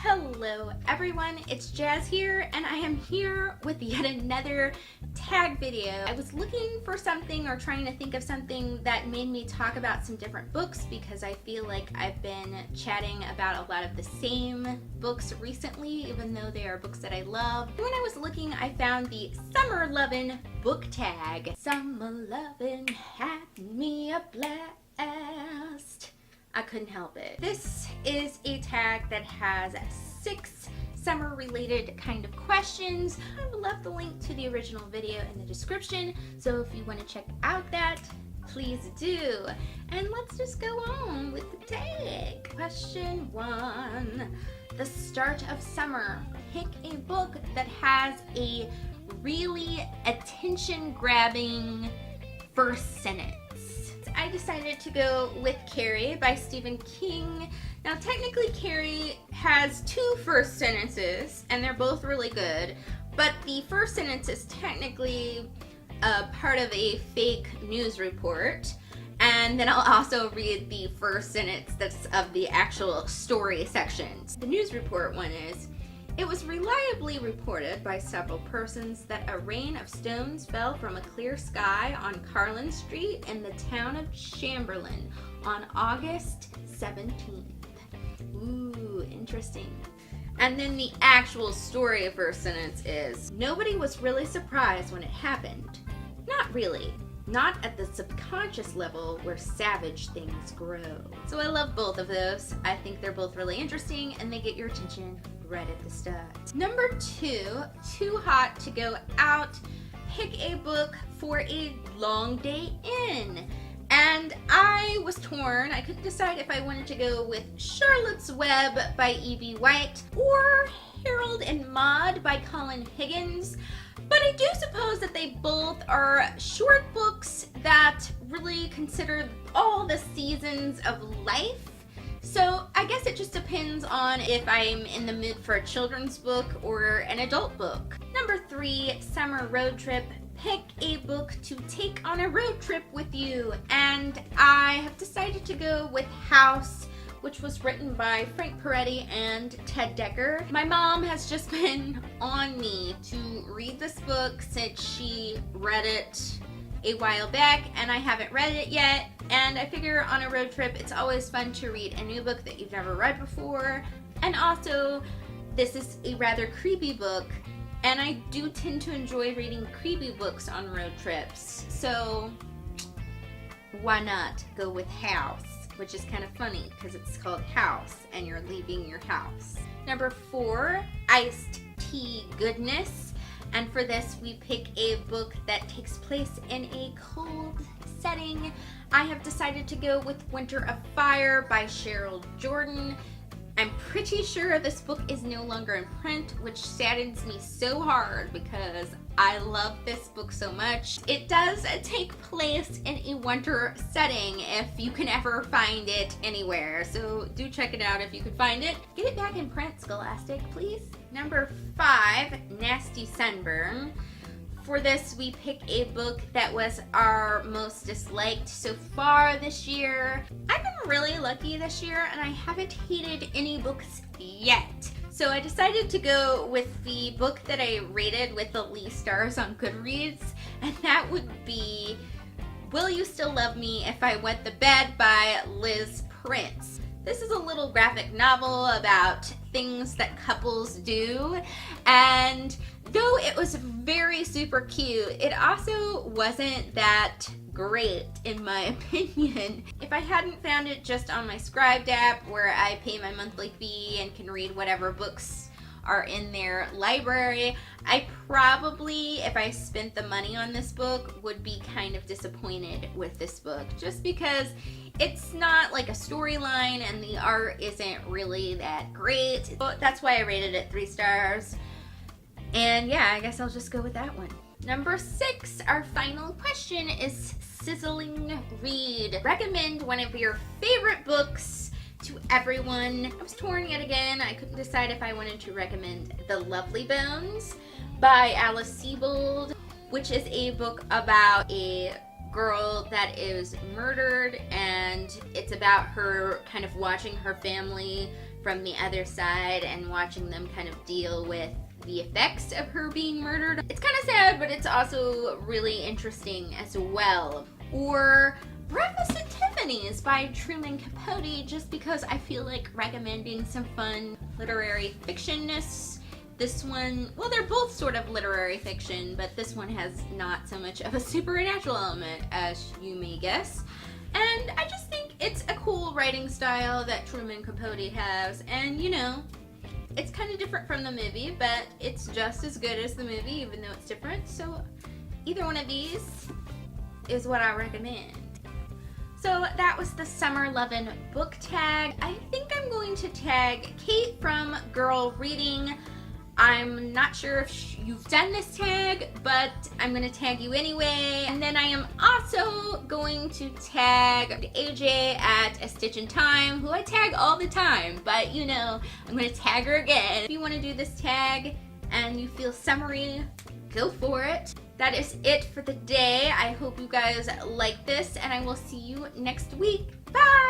Hello everyone, it's Jazz here, and I am here with yet another tag video. I was looking for something or trying to think of something that made me talk about some different books because I feel like I've been chatting about a lot of the same books recently, even though they are books that I love. When I was looking, I found the Summer Lovin' book tag. Summer Lovin' had me a blast. I couldn't help it. This is a tag that has 6 summer related kind of questions. I will left the link to the original video in the description, so if you want to check out that, please do. And let's just go on with the tag. Question 1. The start of summer. Pick a book that has a really attention-grabbing first sentence. I decided to go with Carrie by Stephen King. Now technically Carrie has 2 first sentences and they're both really good, but the first sentence is technically a part of a fake news report, and then I'll also read the first sentence that's of the actual story sections. The news report one is, it was reliably reported by several persons that a rain of stones fell from a clear sky on Carlin Street in the town of Chamberlain on August 17th. Ooh, interesting. And then the actual story first sentence is, nobody was really surprised when it happened. Not really. Not at the subconscious level where savage things grow. So I love both of those. I think they're both really interesting and they get your attention right at the start. Number 2, Too Hot to Go Out. Pick a book for a long day in. And I was torn. I couldn't decide if I wanted to go with Charlotte's Web by E.B. White or Harold and Maude by Colin Higgins. But I do suppose that they both are short books that really consider all the seasons of life. So I guess it just depends on if I'm in the mood for a children's book or an adult book. Number 3, Summer Road Trip. Pick a book to take on a road trip with you. And I have decided to go with House, which was written by Frank Peretti and Ted Decker. My mom has just been on me to read this book since she read it a while back, and I haven't read it yet. And I figure on a road trip, it's always fun to read a new book that you've never read before. And also, this is a rather creepy book, and I do tend to enjoy reading creepy books on road trips. So, why not go with House? Which is kind of funny because it's called House and you're leaving your house. Number 4, Iced Tea Goodness. And for this, we pick a book that takes place in a cold setting. I have decided to go with Winter of Fire by Cheryl Jordan. I'm pretty sure this book is no longer in print, which saddens me so hard because I love this book so much. It does take place in a winter setting if you can ever find it anywhere, so do check it out if you can find it. Get it back in print, Scholastic, please. Number 5, Nasty Sunburn. For this, we pick a book that was our most disliked so far this year. I've been really lucky this year and I haven't hated any books yet. So I decided to go with the book that I rated with the least stars on Goodreads, and that would be Will You Still Love Me If I Went to Bed by Liz Prince. This is a little graphic novel about things that couples do, and though it was very super cute, it also wasn't that great in my opinion. If I hadn't found it just on my Scribed app where I pay my monthly fee and can read whatever books are in their library, I probably, if I spent the money on this book, would be kind of disappointed with this book just because it's not like a storyline and the art isn't really that great. But that's why I rated it 3 stars. And yeah, I guess I'll just go with that one. Number 6, our final question is Sizzling Read. Recommend one of your favorite books to everyone. I was torn yet again. I couldn't decide if I wanted to recommend The Lovely Bones by Alice Sebold, which is a book about a girl that is murdered, and it's about her kind of watching her family from the other side and watching them kind of deal with the effects of her being murdered. It's kind of sad, but it's also really interesting as well. Or Breakfast at Tiffany's by Truman Capote, just because I feel like recommending some fun literary fictionness. This one, well, they're both sort of literary fiction, but this one has not so much of a supernatural element as you may guess. And I just think it's a cool writing style that Truman Capote has, and you know, it's kind of different from the movie, but it's just as good as the movie, even though it's different. So either one of these is what I recommend. So that was the Summer Lovin' book tag. I think I'm going to tag Kate from Girl Reading. I'm not sure if you've done this tag, but I'm going to tag you anyway. And then I am also going to tag AJ at A Stitch in Time, who I tag all the time, but you know, I'm going to tag her again. If you want to do this tag and you feel summery, go for it. That is it for the day. I hope you guys like this, and I will see you next week. Bye!